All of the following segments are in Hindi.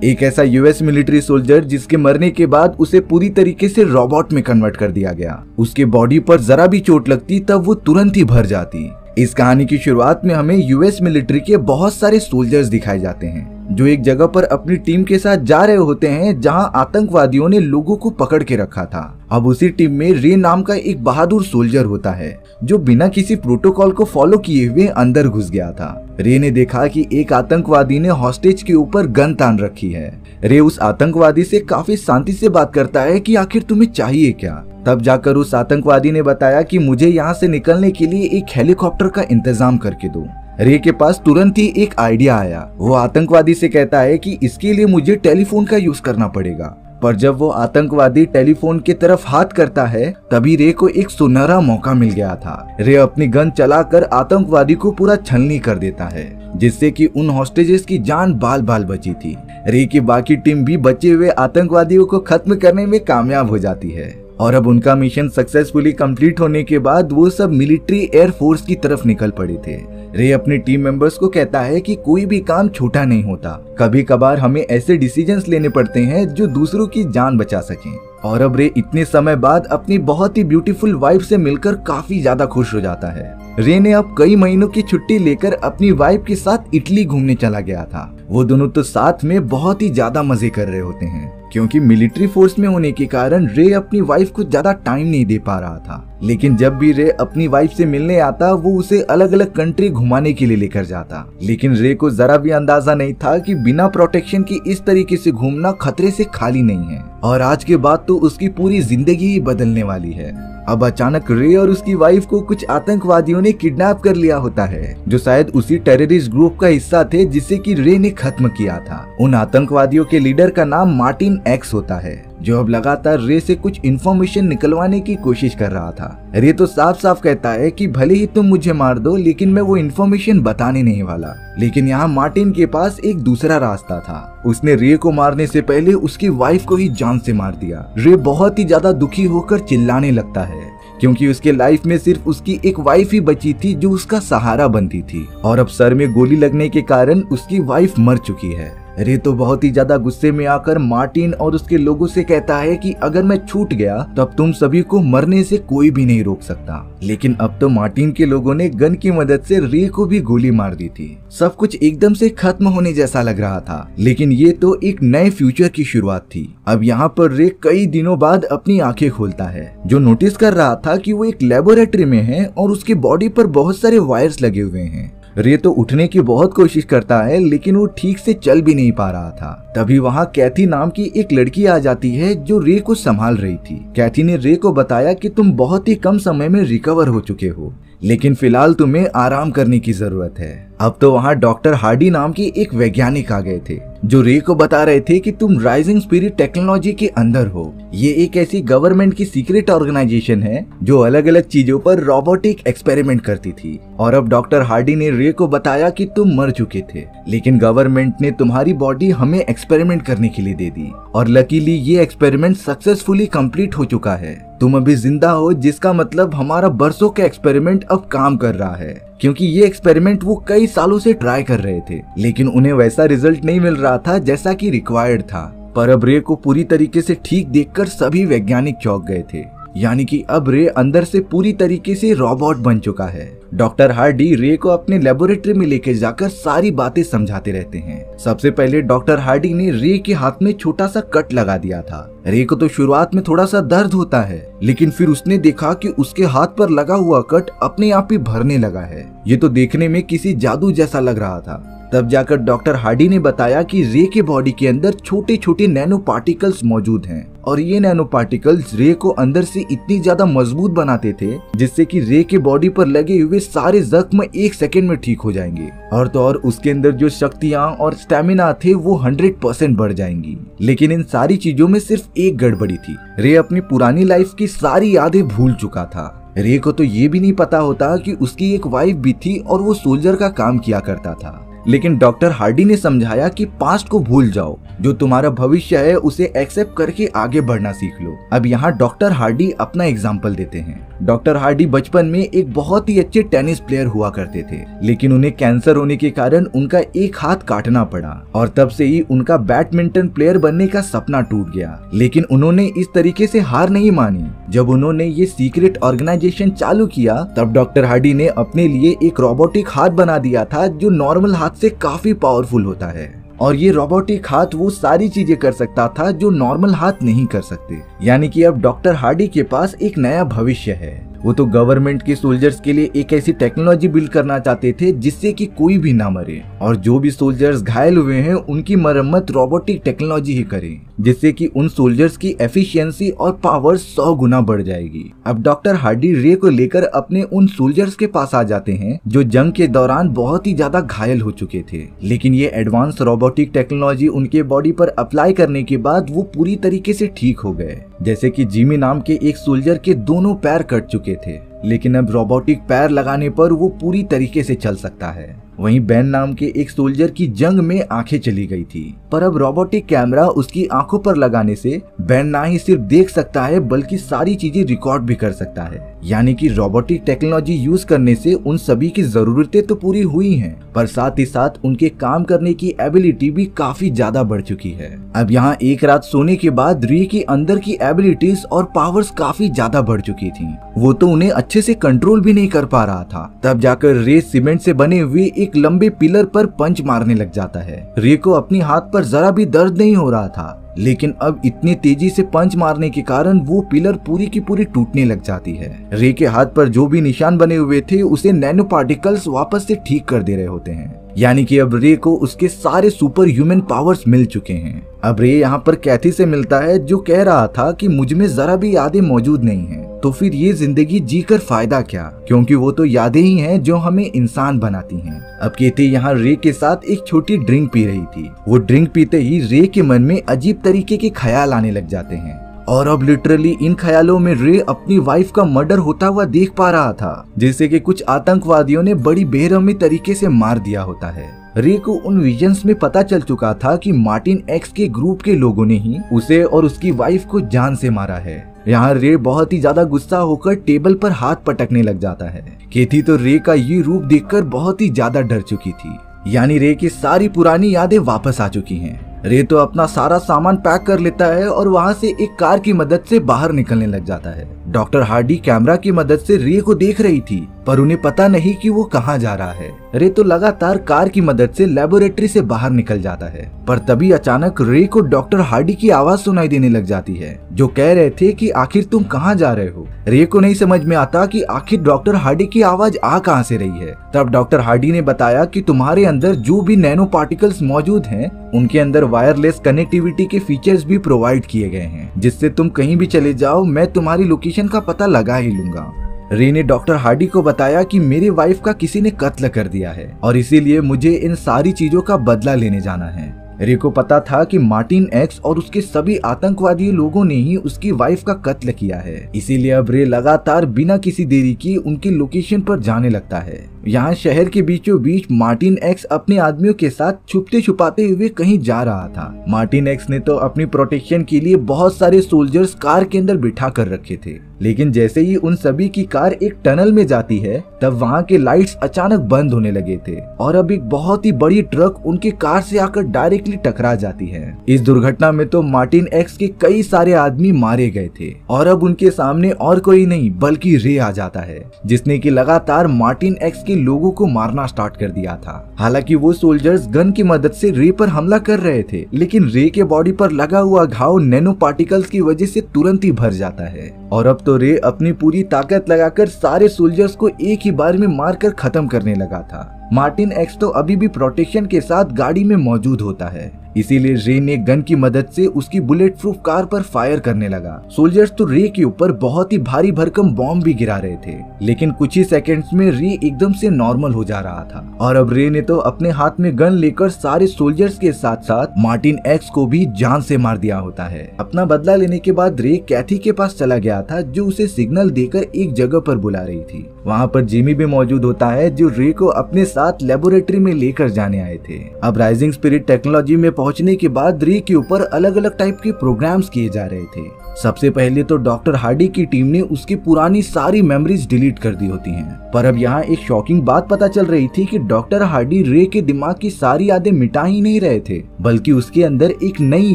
एक ऐसा यूएस मिलिट्री सोल्जर जिसके मरने के बाद उसे पूरी तरीके से रोबोट में कन्वर्ट कर दिया गया। उसके बॉडी पर जरा भी चोट लगती तब वो तुरंत ही भर जाती। इस कहानी की शुरुआत में हमें यूएस मिलिट्री के बहुत सारे सोल्जर्स दिखाए जाते हैं जो एक जगह पर अपनी टीम के साथ जा रहे होते हैं जहां आतंकवादियों ने लोगों को पकड़ के रखा था। अब उसी टीम में रे नाम का एक बहादुर सोल्जर होता है जो बिना किसी प्रोटोकॉल को फॉलो किए हुए अंदर घुस गया था। रे ने देखा कि एक आतंकवादी ने हॉस्टेज के ऊपर गन तान रखी है। रे उस आतंकवादी से काफी शांति से बात करता है कि आखिर तुम्हें चाहिए क्या। तब जाकर उस आतंकवादी ने बताया कि मुझे यहाँ से निकलने के लिए एक हेलीकॉप्टर का इंतजाम करके दो। रे के पास तुरंत ही एक आइडिया आया। वो आतंकवादी से कहता है कि इसके लिए मुझे टेलीफोन का यूज करना पड़ेगा। पर जब वो आतंकवादी टेलीफोन की तरफ हाथ करता है तभी रे को एक सुनहरा मौका मिल गया था। रे अपनी गन चलाकर आतंकवादी को पूरा छलनी कर देता है जिससे कि उन हॉस्टेजेस की जान बाल बाल बची थी। रे की बाकी टीम भी बचे हुए आतंकवादियों को खत्म करने में कामयाब हो जाती है और अब उनका मिशन सक्सेसफुली कंप्लीट होने के बाद वो सब मिलिट्री एयर फोर्स की तरफ निकल पड़े थे। रे अपने टीम मेंबर्स को कहता है कि कोई भी काम छोटा नहीं होता, कभी कभार हमें ऐसे डिसीजंस लेने पड़ते हैं जो दूसरों की जान बचा सकें। और अब रे इतने समय बाद अपनी बहुत ही ब्यूटीफुल वाइफ से मिलकर काफी ज्यादा खुश हो जाता है। रे ने अब कई महीनों की छुट्टी लेकर अपनी वाइफ के साथ इटली घूमने चला गया था। वो दोनों तो साथ में बहुत ही ज्यादा मजे कर रहे होते हैं क्योंकि मिलिट्री फोर्स में होने के कारण रे अपनी वाइफ को ज्यादा टाइम नहीं दे पा रहा था। लेकिन जब भी रे अपनी वाइफ से मिलने आता वो उसे अलग अलग कंट्री घुमाने के लिए लेकर जाता। लेकिन रे को जरा भी अंदाजा नहीं था कि बिना प्रोटेक्शन की इस तरीके से घूमना खतरे से खाली नहीं है और आज के बाद तो उसकी पूरी जिंदगी ही बदलने वाली है। अब अचानक रे और उसकी वाइफ को कुछ आतंकवादियों ने किडनैप कर लिया होता है जो शायद उसी टेररिस्ट ग्रुप का हिस्सा थे जिसे कि रे ने खत्म किया था। उन आतंकवादियों के लीडर का नाम मार्टिन एक्स होता है जो अब लगातार रे से कुछ इन्फॉर्मेशन निकलवाने की कोशिश कर रहा था। रे तो साफ साफ कहता है कि भले ही तुम मुझे मार दो लेकिन मैं वो इन्फॉर्मेशन बताने नहीं वाला। लेकिन यहाँ मार्टिन के पास एक दूसरा रास्ता था। उसने रे को मारने से पहले उसकी वाइफ को ही जान से मार दिया। रे बहुत ही ज्यादा दुखी होकर चिल्लाने लगता है क्योंकि उसके लाइफ में सिर्फ उसकी एक वाइफ ही बची थी जो उसका सहारा बनती थी और अब सर में गोली लगने के कारण उसकी वाइफ मर चुकी है। रे तो बहुत ही ज्यादा गुस्से में आकर मार्टिन और उसके लोगों से कहता है कि अगर मैं छूट गया तब तुम सभी को मरने से कोई भी नहीं रोक सकता। लेकिन अब तो मार्टिन के लोगों ने गन की मदद से रे को भी गोली मार दी थी। सब कुछ एकदम से खत्म होने जैसा लग रहा था लेकिन ये तो एक नए फ्यूचर की शुरुआत थी। अब यहाँ पर रे कई दिनों बाद अपनी आंखें खोलता है जो नोटिस कर रहा था कि वो एक लेबोरेटरी में है और उसकी बॉडी पर बहुत सारे वायर्स लगे हुए हैं। रे तो उठने की बहुत कोशिश करता है लेकिन वो ठीक से चल भी नहीं पा रहा था। तभी वहाँ कैथी नाम की एक लड़की आ जाती है जो रे को संभाल रही थी। कैथी ने रे को बताया कि तुम बहुत ही कम समय में रिकवर हो चुके हो लेकिन फिलहाल तुम्हें आराम करने की जरूरत है। अब तो वहाँ डॉक्टर हार्डी नाम की एक वैज्ञानिक आ गए थे जो रे को बता रहे थे कि तुम राइजिंग स्पिरिट टेक्नोलॉजी के अंदर हो। ये एक ऐसी गवर्नमेंट की सीक्रेट ऑर्गेनाइजेशन है जो अलग अलग चीजों पर रोबोटिक एक्सपेरिमेंट करती थी। और अब डॉक्टर हार्डी ने रे को बताया कि तुम मर चुके थे लेकिन गवर्नमेंट ने तुम्हारी बॉडी हमें एक्सपेरिमेंट करने के लिए दे दी और लकीली ये एक्सपेरिमेंट सक्सेसफुली कंप्लीट हो चुका है। तुम अभी जिंदा हो जिसका मतलब हमारा बरसों का एक्सपेरिमेंट अब काम कर रहा है क्योंकि ये एक्सपेरिमेंट वो कई सालों से ट्राई कर रहे थे लेकिन उन्हें वैसा रिजल्ट नहीं मिल रहा था जैसा कि रिक्वायर्ड था। पर अब रे को पूरी तरीके से ठीक देखकर सभी वैज्ञानिक चौंक गए थे यानी कि अब रे अंदर से पूरी तरीके से रोबोट बन चुका है। डॉक्टर हार्डी रे को अपने लेबोरेटरी में लेकर जाकर सारी बातें समझाते रहते हैं। सबसे पहले डॉक्टर हार्डी ने रे के हाथ में छोटा सा कट लगा दिया था। रे को तो शुरुआत में थोड़ा सा दर्द होता है लेकिन फिर उसने देखा कि उसके हाथ पर लगा हुआ कट अपने आप ही भरने लगा है। ये तो देखने में किसी जादू जैसा लग रहा था। तब जाकर डॉक्टर हार्डी ने बताया कि रे के बॉडी के अंदर छोटे छोटे नैनो पार्टिकल्स मौजूद हैं और ये नैनो पार्टिकल्स रे को अंदर से इतनी ज्यादा मजबूत बनाते थे जिससे कि रे के बॉडी पर लगे हुए सारे जख्म 1 सेकंड में ठीक हो जाएंगे और तो और उसके अंदर जो शक्तियां और स्टेमिना थे वो 100% बढ़ जाएंगी। लेकिन इन सारी चीजों में सिर्फ एक गड़बड़ी थी। रे अपनी पुरानी लाइफ की सारी यादें भूल चुका था। रे को तो ये भी नहीं पता होता कि उसकी एक वाइफ भी थी और वो सोल्जर का काम किया करता था। लेकिन डॉक्टर हार्डी ने समझाया कि पास्ट को भूल जाओ, जो तुम्हारा भविष्य है उसे एक्सेप्ट करके आगे बढ़ना सीख लो। अब यहाँ डॉक्टर हार्डी अपना एग्जाम्पल देते हैं। डॉक्टर हार्डी बचपन में एक बहुत ही अच्छे टेनिस प्लेयर हुआ करते थे, लेकिन उन्हें कैंसर होने के कारण उनका एक हाथ काटना पड़ा और तब से ही उनका बैडमिंटन प्लेयर बनने का सपना टूट गया। लेकिन उन्होंने इस तरीके से हार नहीं मानी। जब उन्होंने ये सीक्रेट ऑर्गेनाइजेशन चालू किया तब डॉक्टर हार्डी ने अपने लिए एक रोबोटिक हाथ बना दिया था जो नॉर्मल हाथ से काफी पावरफुल होता है, और ये रोबोटिक हाथ वो सारी चीजें कर सकता था जो नॉर्मल हाथ नहीं कर सकते। यानी कि अब डॉक्टर हार्डी के पास एक नया भविष्य है। वो तो गवर्नमेंट के सोल्जर्स के लिए एक ऐसी टेक्नोलॉजी बिल्ड करना चाहते थे जिससे कि कोई भी ना मरे, और जो भी सोल्जर्स घायल हुए हैं उनकी मरम्मत रोबोटिक टेक्नोलॉजी ही करे, जिससे कि उन सोल्जर्स की एफिशिएंसी और पावर 100 गुना बढ़ जाएगी। अब डॉक्टर हार्डी रे को लेकर अपने उन सोल्जर्स के पास आ जाते हैं जो जंग के दौरान बहुत ही ज्यादा घायल हो चुके थे, लेकिन ये एडवांस रोबोटिक टेक्नोलॉजी उनके बॉडी पर अप्लाई करने के बाद वो पूरी तरीके से ठीक हो गए। जैसे कि जिमी नाम के एक सोल्जर के दोनों पैर कट चुके थे, लेकिन अब रोबोटिक पैर लगाने पर वो पूरी तरीके से चल सकता है। वहीं बैन नाम के एक सोल्जर की जंग में आंखें चली गई थी, पर अब रोबोटिक कैमरा उसकी आंखों पर लगाने से बैन ना ही सिर्फ देख सकता है बल्कि सारी चीजें रिकॉर्ड भी कर सकता है। यानी कि रोबोटिक टेक्नोलॉजी यूज करने से उन सभी की जरूरतें तो पूरी हुई हैं, पर साथ ही साथ उनके काम करने की एबिलिटी भी काफी ज्यादा बढ़ चुकी है। अब यहाँ एक रात सोने के बाद री की अंदर की एबिलिटीज और पावर्स काफी ज्यादा बढ़ चुकी थी। वो तो उन्हें अच्छे से कंट्रोल भी नहीं कर पा रहा था। तब जाकर रे सीमेंट से बने हुए एक लंबे पिलर पर पंच मारने लग जाता है। रे को अपनी हाथ पर जरा भी दर्द नहीं हो रहा था, लेकिन अब इतनी तेजी से पंच मारने के कारण वो पिलर पूरी की पूरी टूटने लग जाती है। रे के हाथ पर जो भी निशान बने हुए थे उसे नैनो पार्टिकल्स वापस से ठीक कर दे रहे होते हैं। यानी कि अब रे को उसके सारे सुपर ह्यूमन पावर्स मिल चुके हैं। अब रे यहाँ पर कैथी से मिलता है जो कह रहा था कि मुझ में जरा भी यादें मौजूद नहीं हैं, तो फिर ये जिंदगी जीकर फायदा क्या, क्योंकि वो तो यादें ही हैं जो हमें इंसान बनाती हैं। अब कैथी यहाँ रे के साथ एक छोटी ड्रिंक पी रही थी। वो ड्रिंक पीते ही रे के मन में अजीब तरीके के ख्याल आने लग जाते हैं, और अब लिटरली इन ख्यालों में रे अपनी वाइफ का मर्डर होता हुआ देख पा रहा था, जिससे कि कुछ आतंकवादियों ने बड़ी बेरहमी तरीके से मार दिया होता है। रे को उन विजन्स में पता चल चुका था कि मार्टिन एक्स के ग्रुप के लोगों ने ही उसे और उसकी वाइफ को जान से मारा है। यहाँ रे बहुत ही ज्यादा गुस्सा होकर टेबल पर हाथ पटकने लग जाता है। कैथी तो रे का ये रूप देखकर बहुत ही ज्यादा डर चुकी थी। यानी रे की सारी पुरानी यादें वापस आ चुकी हैं। रे तो अपना सारा सामान पैक कर लेता है और वहाँ से एक कार की मदद से बाहर निकलने लग जाता है। डॉक्टर हार्डी कैमरा की मदद से रे को देख रही थी, पर उन्हें पता नहीं कि वो कहाँ जा रहा है। रे तो लगातार कार की मदद से लेबोरेटरी से बाहर निकल जाता है, पर तभी अचानक रे को डॉक्टर हार्डी की आवाज सुनाई देने लग जाती है, जो कह रहे थे कि आखिर तुम कहाँ जा रहे हो। रे को नहीं समझ में आता कि आखिर डॉक्टर हार्डी की आवाज आ कहाँ से रही है। तब डॉक्टर हार्डी ने बताया कि तुम्हारे अंदर जो भी नैनो पार्टिकल्स मौजूद हैं, उनके अंदर वायरलेस कनेक्टिविटी के फीचर्स भी प्रोवाइड किए गए हैं, जिससे तुम कहीं भी चले जाओ मैं तुम्हारी लोकेशन का पता लगा ही लूंगा। रे ने डॉक्टर हार्डी को बताया कि मेरी वाइफ का किसी ने कत्ल कर दिया है और इसीलिए मुझे इन सारी चीजों का बदला लेने जाना है। रे को पता था कि मार्टिन एक्स और उसके सभी आतंकवादी लोगों ने ही उसकी वाइफ का कत्ल किया है, इसीलिए अब रे लगातार बिना किसी देरी की उनकी लोकेशन पर जाने लगता है। यहाँ शहर के बीचों बीच मार्टिन एक्स अपने आदमियों के साथ छुपते छुपाते हुए कहीं जा रहा था। मार्टिन एक्स ने तो अपनी प्रोटेक्शन के लिए बहुत सारे सोल्जर्स कार के अंदर बिठा कर रखे थे, लेकिन जैसे ही उन सभी की कार एक टनल में जाती है तब वहाँ के लाइट्स अचानक बंद होने लगे थे और अब एक बहुत ही बड़ी ट्रक उनके कार से आकर डायरेक्टली टकरा जाती है। इस दुर्घटना में तो मार्टिन एक्स के कई सारे आदमी मारे गए थे और अब उनके सामने और कोई नहीं बल्कि रे आ जाता है, जिसने कि लगातार मार्टिन एक्स के लोगों को मारना स्टार्ट कर दिया था। हालांकि वो सोल्जर्स गन की मदद से रे पर हमला कर रहे थे, लेकिन रे के बॉडी पर लगा हुआ घाव नैनो पार्टिकल्स की वजह से तुरंत ही भर जाता है और अब तो रे अपनी पूरी ताकत लगाकर सारे सोल्जर्स को एक ही बार में मारकर खत्म करने लगा था। मार्टिन एक्स तो अभी भी प्रोटेक्शन के साथ गाड़ी में मौजूद होता है, इसीलिए रे ने गन की मदद से उसकी बुलेट प्रूफ कार पर फायर करने लगा। सोल्जर्स तो रे के ऊपर बहुत ही भारी भरकम बॉम्ब भी गिरा रहे थे, लेकिन कुछ ही सेकंड्स में रे एकदम से नॉर्मल हो जा रहा था और अब रे ने तो अपने हाथ में गन लेकर सारे सोल्जर्स के साथ साथ मार्टिन एक्स को भी जान से मार दिया होता है। अपना बदला लेने के बाद रे कैथी के पास चला गया था, जो उसे सिग्नल देकर एक जगह पर बुला रही थी। वहाँ पर जिमी भी मौजूद होता है, जो रे को अपने साथ लेबोरेटरी में लेकर जाने आए थे। अब राइजिंग स्पिरिट टेक्नोलॉजी में पहुंचने के बाद रे के ऊपर अलग अलग टाइप के प्रोग्राम्स किए जा रहे थे। सबसे पहले तो डॉक्टर हार्डी की टीम ने उसकी पुरानी सारी मेमोरीज डिलीट कर दी होती हैं। पर अब यहाँ एक शॉकिंग बात पता चल रही थी कि डॉक्टर हार्डी रे के दिमाग की सारी यादें मिटा ही नहीं रहे थे, बल्कि उसके अंदर एक नई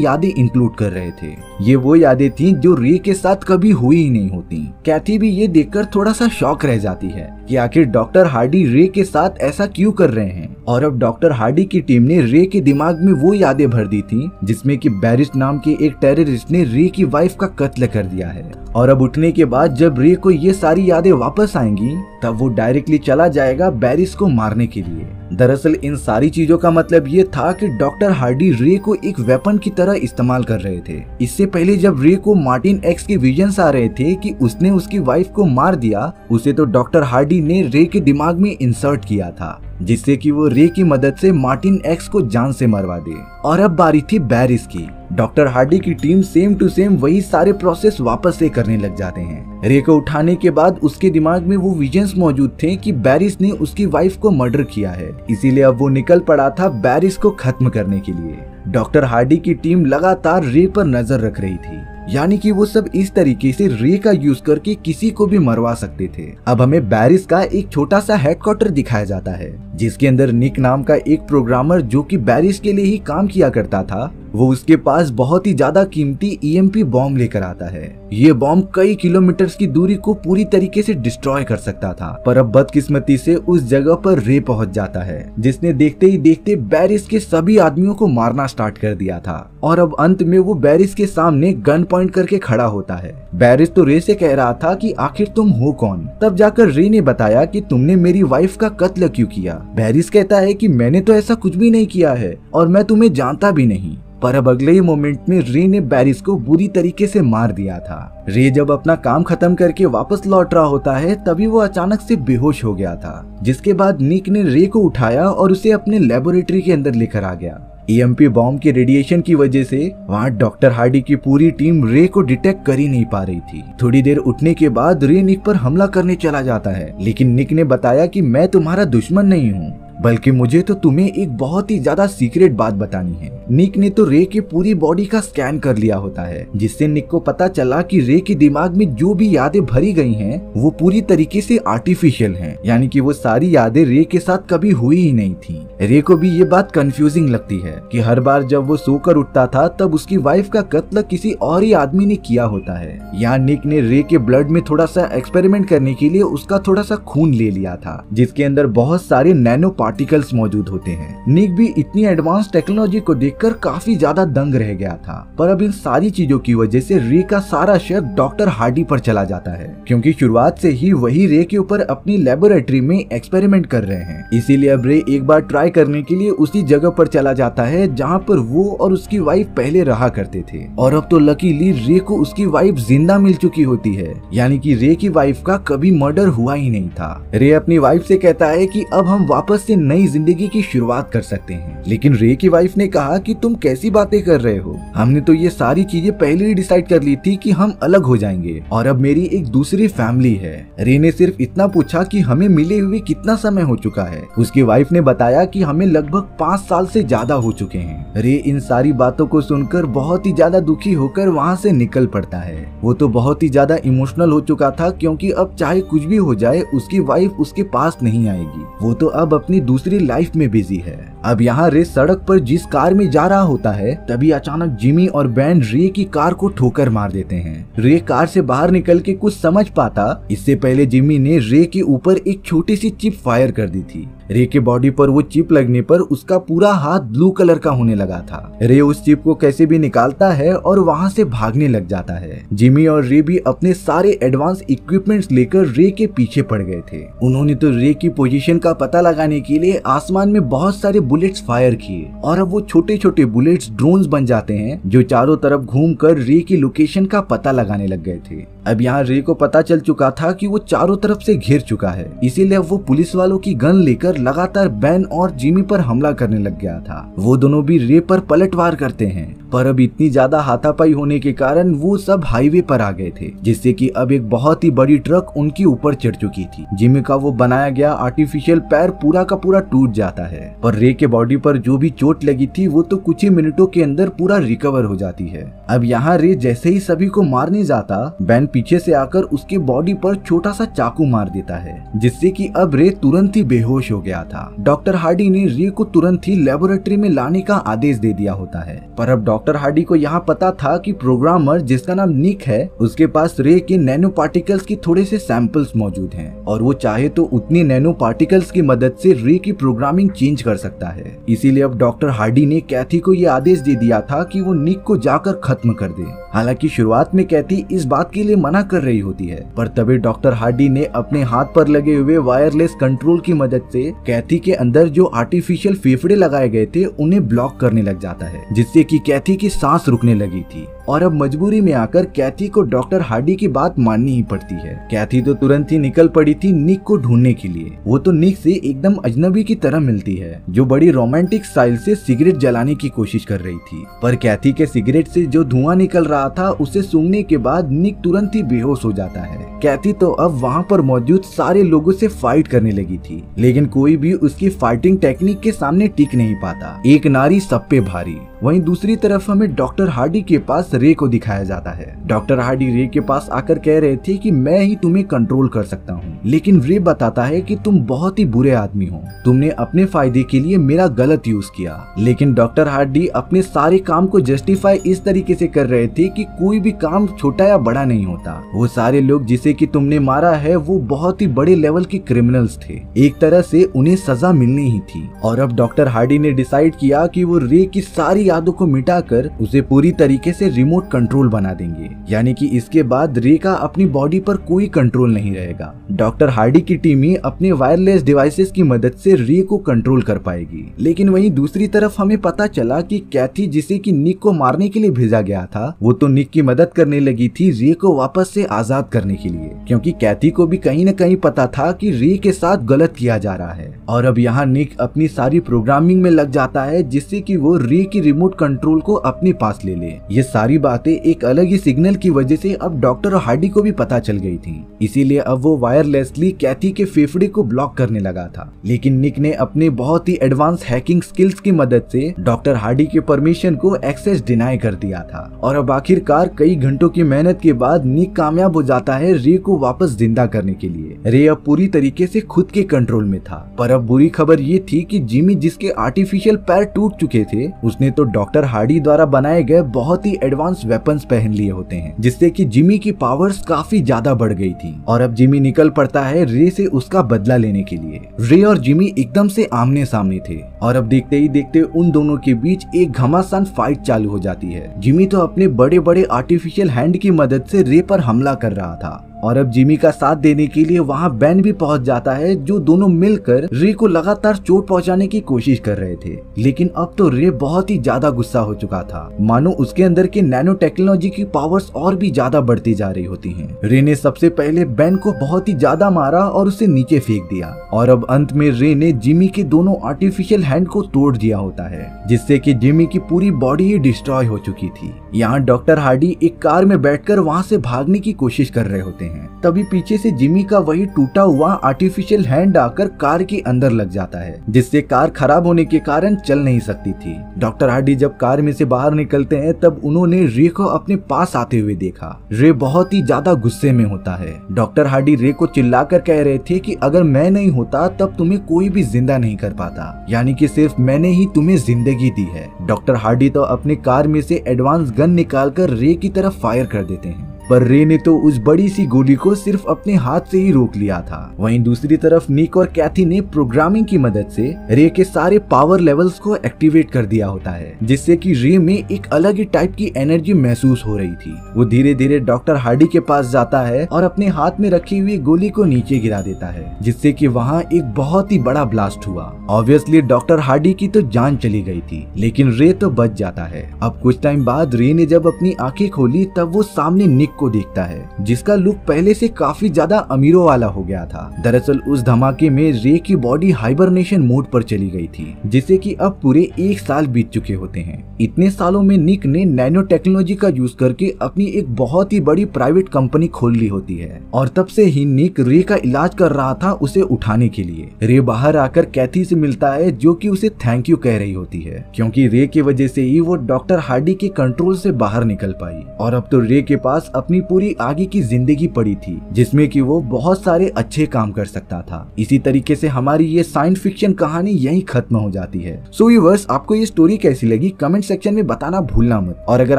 यादें इंक्लूड कर रहे थे। ये वो यादें थीं जो रे के साथ कभी हुई ही नहीं होती। कैथी भी ये देखकर थोड़ा सा शॉक रह जाती है कि आखिर डॉक्टर हार्डी रे के साथ ऐसा क्यों कर रहे हैं। और अब डॉक्टर हार्डी की टीम ने रे के दिमाग में वो यादें भर दी थी जिसमें कि बैरिस नाम के एक टेररिस्ट ने रे की वाइफ का कत्ल कर दिया है। और अब उठने के बाद जब रे को ये सारी यादें वापस आएंगी तब वो डायरेक्टली चला जाएगा बैरिस को मारने के लिए। दरअसल इन सारी चीजों का मतलब ये था कि डॉक्टर हार्डी रे को एक वेपन की तरह इस्तेमाल कर रहे थे। इससे पहले जब रे को मार्टिन एक्स के विजन्स आ रहे थे कि उसने उसकी वाइफ को मार दिया, उसे तो डॉक्टर हार्डी ने रे के दिमाग में इंसर्ट किया था जिससे कि वो रे की मदद से मार्टिन एक्स को जान से मरवा दे। और अब बारी थी बैरिस की। डॉक्टर हार्डी की टीम सेम टू सेम वही सारे प्रोसेस वापस से करने लग जाते हैं। रे को उठाने के बाद उसके दिमाग में वो विजन्स मौजूद थे कि बैरिस ने उसकी वाइफ को मर्डर किया है, इसीलिए अब वो निकल पड़ा था बैरिस को खत्म करने के लिए। डॉक्टर हार्डी की टीम लगातार रे पर नजर रख रही थी, यानी कि वो सब इस तरीके से रे का यूज करके किसी को भी मरवा सकते थे। अब हमें बैरिस का एक छोटा सा हेडक्वार्टर दिखाया जाता है जिसके अंदर निक नाम का एक प्रोग्रामर जो कि बैरिस के लिए ही काम किया करता था, वो उसके पास बहुत ही ज्यादा कीमती EMP बॉम्ब लेकर आता है। ये बॉम्ब कई किलोमीटर्स की दूरी को पूरी तरीके से डिस्ट्रॉय कर सकता था, पर अब बदकिस्मती से उस जगह पर रे पहुंच जाता है जिसने देखते ही देखते बैरिस के सभी आदमियों को मारना स्टार्ट कर दिया था। और अब अंत में वो बैरिस के सामने गन पॉइंट करके खड़ा होता है। बैरिस तो रे से कह रहा था कि आखिर तुम हो कौन। तब जाकर रे ने बताया कि तुमने मेरी वाइफ का कत्ल क्यों किया। बैरिस कहता है कि मैंने तो ऐसा कुछ भी नहीं किया है और मैं तुम्हें जानता भी नहीं। पर अब अगले ही मोमेंट में रे ने बैरिस को बुरी तरीके से मार दिया था। रे जब अपना काम खत्म करके वापस लौट रहा होता है तभी वो अचानक से बेहोश हो गया था, जिसके बाद निक ने रे को उठाया और उसे अपने लेबोरेटरी के अंदर लेकर आ गया। EMP बॉम्ब के रेडिएशन की वजह से वहाँ डॉक्टर हार्डी की पूरी टीम रे को डिटेक्ट कर ही नहीं पा रही थी। थोड़ी देर उठने के बाद रे निक पर हमला करने चला जाता है, लेकिन निक ने बताया कि मैं तुम्हारा दुश्मन नहीं हूँ, बल्कि मुझे तो तुम्हें एक बहुत ही ज्यादा सीक्रेट बात बतानी है। निक ने तो रे की पूरी बॉडी का स्कैन कर लिया होता है, जिससे निक को पता चला कि रे के दिमाग में जो भी यादें भरी गई हैं वो पूरी तरीके से आर्टिफिशियल हैं, यानी कि वो सारी यादें रे के साथ कभी हुई ही नहीं थी। रे को भी ये बात कंफ्यूजिंग लगती है कि हर बार जब वो सोकर उठता था तब उसकी वाइफ का कत्ल किसी और ही आदमी ने किया होता है। यहाँ निक ने रे के ब्लड में थोड़ा सा एक्सपेरिमेंट करने के लिए उसका थोड़ा सा खून ले लिया था, जिसके अंदर बहुत सारे नैनो पार्टिकल्स मौजूद होते हैं। निक भी इतनी एडवांस टेक्नोलॉजी को देखकर काफी ज्यादा दंग रह गया था। पर अब इन सारी चीजों की वजह से रे का सारा शक डॉक्टर हार्डी पर चला जाता है, क्योंकि शुरुआत से ही वही रे के ऊपर अपनी लेबोरेटरी में एक्सपेरिमेंट कर रहे हैं। इसीलिए अब रे एक बार ट्राई करने के लिए उसी जगह पर चला जाता है जहाँ पर वो और उसकी वाइफ पहले रहा करते थे। और अब तो लकीली रे को उसकी वाइफ जिंदा मिल चुकी होती है, यानी कि रे की वाइफ का कभी मर्डर हुआ ही नहीं था। रे अपनी वाइफ से कहता है कि अब हम वापस से नई जिंदगी की शुरुआत कर सकते हैं, लेकिन रे की वाइफ ने कहा कि तुम कैसी बातें कर रहे हो, हमने तो ये सारी चीजें पहले ही डिसाइड कर ली थी कि हम अलग हो जाएंगे और अब मेरी एक दूसरी फैमिली है। रे ने सिर्फ इतना पूछा कि हमें मिले हुए कितना समय हो चुका है। उसकी वाइफ ने बताया कि हमें लगभग 5 साल से ज्यादा हो चुके हैं। रे इन सारी बातों को सुनकर बहुत ही ज्यादा दुखी होकर वहाँ से निकल पड़ता है। वो तो बहुत ही ज्यादा इमोशनल हो चुका था, क्योंकि अब चाहे कुछ भी हो जाए उसकी वाइफ उसके पास नहीं आएगी। वो तो अब अपनी दूसरी लाइफ में बिजी है। अब यहाँ रे सड़क पर जिस कार में जा रहा होता है तभी अचानक जिमी और बैन रे की कार को ठोकर मार देते हैं। रे कार से बाहर निकल के कुछ समझ पाता, इससे पहले जिमी ने रे के ऊपर एक छोटी सी चिप फायर कर दी थी। रे के बॉडी पर वो चिप लगने पर उसका पूरा हाथ ब्लू कलर का होने लगा था। रे उस चिप को कैसे भी निकालता है और वहाँ से भागने लग जाता है। जिमी और रे भी अपने सारे एडवांस इक्विपमेंट्स लेकर रे के पीछे पड़ गए थे। उन्होंने तो रे की पोजीशन का पता लगाने के लिए आसमान में बहुत सारे बुलेट्स फायर किए और अब वो छोटे छोटे बुलेट्स ड्रोन्स बन जाते हैं जो चारों तरफ घूमकर रे की लोकेशन का पता लगाने लग गए थे। अब यहाँ रे को पता चल चुका था कि वो चारों तरफ से घिर चुका है, इसीलिए वो पुलिस वालों की गन लेकर लगातार बैन और जिमी पर हमला करने लग गया था। वो दोनों भी रे पर पलटवार करते हैं पर अब इतनी ज्यादा हाथापाई होने के कारण वो सब हाईवे पर आ गए थे, जिससे कि अब एक बहुत ही बड़ी ट्रक उनके ऊपर चढ़ चुकी थी। जिमी का वो बनाया गया आर्टिफिशियल पैर पूरा का पूरा टूट जाता है, पर रे के बॉडी पर जो भी चोट लगी थी वो तो कुछ ही मिनटों के अंदर पूरा रिकवर हो जाती है। अब यहाँ रे जैसे ही सभी को मारने जाता, बेन पीछे से आकर उसके बॉडी पर छोटा सा चाकू मार देता है, जिससे कि अब रे तुरंत ही बेहोश हो गया था। डॉक्टर हार्डी ने रे को तुरंत ही लेबोरेटरी में लाने का आदेश दे दिया होता है, पर अब डॉक्टर हार्डी को यहाँ पता था कि प्रोग्रामर जिसका नाम निक है उसके पास रे के नैनो पार्टिकल्स की थोड़े से सैंपल्स मौजूद हैं और वो चाहे तो उतनी नैनो पार्टिकल्स की मदद से रे की प्रोग्रामिंग चेंज कर सकता है। इसीलिए अब डॉक्टर हार्डी ने कैथी को ये आदेश दे दिया था कि वो निक को जाकर खत्म कर दे। हालांकि शुरुआत में कैथी इस बात के लिए मना कर रही होती है, पर तभी डॉक्टर हार्डी ने अपने हाथ पर लगे हुए वायरलेस कंट्रोल की मदद से कैथी के अंदर जो आर्टिफिशियल फेफड़े लगाए गए थे उन्हें ब्लॉक करने लग जाता है, जिससे कि कैथी की सांस रुकने लगी थी। और अब मजबूरी में आकर कैथी को डॉक्टर हार्डी की बात माननी ही पड़ती है। कैथी तो तुरंत ही निकल पड़ी थी निक को ढूंढने के लिए। वो तो निक से एकदम अजनबी की तरह मिलती है, जो बड़ी रोमांटिक स्टाइल से सिगरेट जलाने की कोशिश कर रही थी, पर कैथी के सिगरेट से जो धुआं निकल रहा था उसे सूंघने के बाद निक तुरंत ही बेहोश हो जाता है। कैथी तो अब वहाँ पर मौजूद सारे लोगों से फाइट करने लगी थी, लेकिन कोई भी उसकी फाइटिंग टेक्निक के सामने टिक नहीं पाता। एक नारी सब पे भारी। वहीं दूसरी तरफ हमें डॉक्टर हार्डी के पास रे को दिखाया जाता है। डॉक्टर हार्डी रे के पास आकर कह रहे थे कि मैं ही तुम्हें कंट्रोल कर सकता हूँ, लेकिन रे बताता है कि तुम बहुत ही बुरे आदमी हो, तुमने अपने फायदे के लिए मेरा गलत यूज किया। लेकिन डॉक्टर हार्डी अपने सारे काम को जस्टिफाई इस तरीके से कर रहे थे कि कोई भी काम छोटा या बड़ा नहीं होता। वो सारे लोग जिसे कि तुमने मारा है वो बहुत ही बड़े लेवल के क्रिमिनल्स थे, एक तरह से उन्हें सजा मिलनी ही थी। और अब डॉक्टर हार्डी ने डिसाइड किया कि वो रे की सारी यादों को मिटाकर उसे पूरी तरीके से रिमोट कंट्रोल बना देंगे, यानी कि इसके बाद रे का अपनी बॉडी पर कोई कंट्रोल नहीं रहेगा। डॉक्टर हार्डी की टीम ही अपने वायरलेस डिवाइसेस की मदद से रे को कंट्रोल कर पाएगी। लेकिन वहीं दूसरी तरफ हमें पता चला कि कैथी जिसे कि निक को मारने के लिए भेजा गया था, वो तो निक की मदद करने लगी थी रे को वापस से आजाद करने के लिए, क्योंकि कैथी को भी कहीं न कहीं पता था कि रे के साथ गलत किया जा रहा है। और अब यहाँ निक अपनी सारी प्रोग्रामिंग में लग जाता है, जिससे कि वो रे की रिमोट कंट्रोल को अपने पास ले ले। ये सारी बातें एक अलग ही सिग्नल की वजह से अब डॉक्टर हार्डी को भी पता चल गई थी, इसीलिए अब वो वायरलेसली कैथी के फेफड़े को ब्लॉक करने लगा था। लेकिन निक ने अपने बहुत ही एडवांस हैकिंग स्किल्स की मदद से डॉक्टर हार्डी के परमिशन को एक्सेस डिनाई कर दिया था। और अब आखिरकार कई घंटों की मेहनत के बाद निक कामयाब हो जाता है रे को वापस जिंदा करने के लिए। रे अब पूरी तरीके से खुद के कंट्रोल में था। पर अब बुरी खबर ये थी कि जिमी जिसके आर्टिफिशियल पैर टूट चुके थे, उसने तो डॉक्टर हार्डी द्वारा बनाए गए बहुत ही एडवांस वेपन्स पहन लिए होते हैं, जिससे कि जिमी की पावर्स काफी ज्यादा बढ़ गई थी। और अब जिमी निकल पड़ता है रे से उसका बदला लेने के लिए। रे और जिमी एकदम से आमने सामने थे और अब देखते ही देखते उन दोनों के बीच एक घमासान फाइट चालू हो जाती है। जिमी तो अपने बड़े बड़े आर्टिफिशियल हैंड की मदद से रे पर हमला कर रहा था और अब जिमी का साथ देने के लिए वहाँ बेन भी पहुंच जाता है, जो दोनों मिलकर रे को लगातार चोट पहुंचाने की कोशिश कर रहे थे। लेकिन अब तो रे बहुत ही ज्यादा गुस्सा हो चुका था, मानो उसके अंदर के नैनो टेक्नोलॉजी की पावर्स और भी ज्यादा बढ़ती जा रही होती हैं। रे ने सबसे पहले बेन को बहुत ही ज्यादा मारा और उसे नीचे फेंक दिया और अब अंत में रे ने जिमी के दोनों आर्टिफिशियल हैंड को तोड़ दिया होता है, जिससे कि जिमी की पूरी बॉडी ही डिस्ट्रॉय हो चुकी थी। यहाँ डॉक्टर हार्डी एक कार में बैठकर वहाँ से भागने की कोशिश कर रहे होते हैं। तभी पीछे से जिमी का वही टूटा हुआ आर्टिफिशियल हैंड आकर कार के अंदर लग जाता है, जिससे कार खराब होने के कारण चल नहीं सकती थी। डॉक्टर हार्डी जब कार में से बाहर निकलते हैं तब उन्होंने रे को अपने पास आते हुए देखा। रे बहुत ही ज्यादा गुस्से में होता है। डॉक्टर हार्डी रे को चिल्लाकर कह रहे थे कि अगर मैं नहीं होता तब तुम्हें कोई भी जिंदा नहीं कर पाता, यानी कि सिर्फ मैंने ही तुम्हें जिंदगी दी है। डॉक्टर हार्डी तो अपने कार में से एडवांस गन निकालकर रे की तरफ फायर कर देते हैं, पर रे ने तो उस बड़ी सी गोली को सिर्फ अपने हाथ से ही रोक लिया था। वहीं दूसरी तरफ निक और कैथी ने प्रोग्रामिंग की मदद से रे के सारे पावर लेवल्स को एक्टिवेट कर दिया होता है, जिससे कि रे में एक अलग ही टाइप की एनर्जी महसूस हो रही थी। वो धीरे धीरे डॉक्टर हार्डी के पास जाता है और अपने हाथ में रखी हुई गोली को नीचे गिरा देता है, जिससे कि वहाँ एक बहुत ही बड़ा ब्लास्ट हुआ। ऑब्वियसली डॉक्टर हार्डी की तो जान चली गई थी, लेकिन रे तो बच जाता है। अब कुछ टाइम बाद रे ने जब अपनी आंखें खोली तब वो सामने निक को देखता है जिसका लुक पहले से काफी ज्यादा अमीरों वाला हो गया था। दरअसल उस धमाके में रे की बॉडी हाइबरनेशन मोड पर चली गई थी, जिससे कि अब पूरे 1 साल बीत चुके होते हैं। इतने सालों में निक ने नैनो टेक्नोलॉजी का यूज करके अपनी एक बहुत ही बड़ी प्राइवेट कंपनी खोल ली होती है और तब से ही निक रे का इलाज कर रहा था उसे उठाने के लिए। रे बाहर आकर कैथी से मिलता है जो कि उसे थैंक यू कह रही होती है, क्योंकि रे की वजह से ही वो डॉक्टर हार्डी के कंट्रोल से बाहर निकल पाई और अब तो रे के पास अपनी पूरी आगे की जिंदगी पड़ी थी जिसमें कि वो बहुत सारे अच्छे काम कर सकता था। इसी तरीके से हमारी ये साइंस फिक्शन कहानी यहीं खत्म हो जाती है। सो व्यूअर्स, आपको ये स्टोरी कैसी लगी कमेंट सेक्शन में बताना भूलना मत, और अगर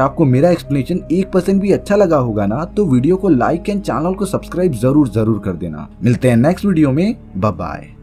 आपको मेरा एक्सप्लेनेशन 1% भी अच्छा लगा होगा ना तो वीडियो को लाइक एंड चैनल को सब्सक्राइब जरूर कर देना। मिलते हैं नेक्स्ट वीडियो में, बाय बाय।